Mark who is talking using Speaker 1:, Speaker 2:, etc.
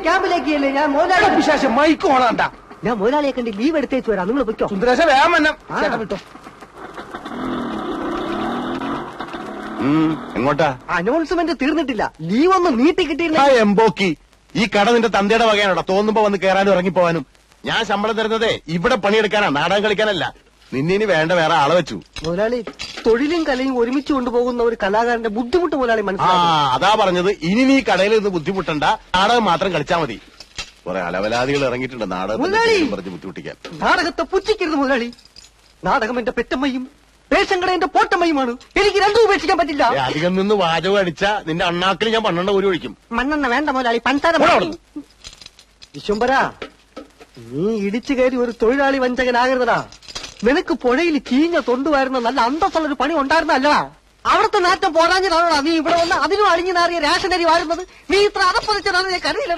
Speaker 1: ക്യാമ്പിലേക്ക് അല്ലേ ഞാൻ മുതലാളി
Speaker 2: വിശേഷം മൈക്ക് ഓണാണ്ട.
Speaker 1: ഞാൻ മുതലാളിയെ കണ്ട് ലീവ് എടുത്തേച്ച് വരാം. നിങ്ങൾ പൊയ്ക്കോ.
Speaker 2: സുന്ദരേശ വേഗം വന്നം. വിട്ടോ.
Speaker 3: എങ്ങോട്ടാ?
Speaker 1: അനൗൺസ്മെന്റ് തീർന്നിട്ടില്ല. ലീവ് ഒന്ന് നീട്ടി കിട്ടിയില്ല.
Speaker 3: എംബോക്കി, ഈ കട നിന്റെ തന്തയുടെ വകയാണോടാ? തോന്നുമ്പോ വന്ന് കയറാനും ഇറങ്ങിപ്പോവാനും. ഞാൻ ശമ്പളം തരുന്നതേ ഇവിടെ പണിയെടുക്കാനാ, നാടകം കളിക്കാനല്ല. നിന്നെ ഇനി വേണ്ട വേറെ ആളെ വെച്ചു.
Speaker 1: മുതലാളി, തൊഴിലും കലയും ഒരുമിച്ച് കൊണ്ടുപോകുന്ന ഒരു കലാകാരന്റെ ബുദ്ധിമുട്ട് മുതലാളി മനസ്സിലാക്കി.
Speaker 3: അതാ പറഞ്ഞത്, ഇനി നീ കടയിൽ നിന്ന് ബുദ്ധിമുട്ടണ്ട, നാടകം മാത്രം കളിച്ചാ മതി. കുറെ അലവലാദികൾ ഇറങ്ങിയിട്ടുണ്ട് നാടകം പറഞ്ഞ് ബുദ്ധിമുട്ടിക്കാൻ.
Speaker 1: നാടകത്തെ പുച്ഛിക്കരുത് മുതലാളി. നാടകം എന്റെ പെറ്റമ്മയും പേശങ്കട എന്റെ പോട്ടമ്മയുമാണ്. എനിക്ക് രണ്ടും ഉപേക്ഷിക്കാൻ പറ്റില്ല.
Speaker 3: അധികം നിന്ന് വാചകം അടിച്ചാ നിന്റെ അണ്ണാക്കിൽ ഞാൻ 12 ഒരു ഒഴിക്കും.
Speaker 1: മണ്ണെണ്ണ വേണ്ട മുതലാളി, പഞ്ചാര. വിശ്വംബര, നീ ഇടിച്ചു കയറി ഒരു തൊഴിലാളി വഞ്ചകനാകരുതടാ. നിനക്ക് പുഴയിൽ ചീഞ്ഞ തൊണ്ടുവായിരുന്ന നല്ല അന്തസ്സുള്ളൊരു പണി ഉണ്ടായിരുന്നല്ലടാ. അവിടുത്തെ നാറ്റം പോരാഞ്ഞതാണോടാ നീ ഇവിടെ വന്ന് അതിനും അഴിഞ്ഞു നാറിയ റേഷനരി വാരുന്നത്. നീ ഇത്ര അതപ്പതിച്ചതാണ് ഞാൻ കരുതിയില്ലടാ.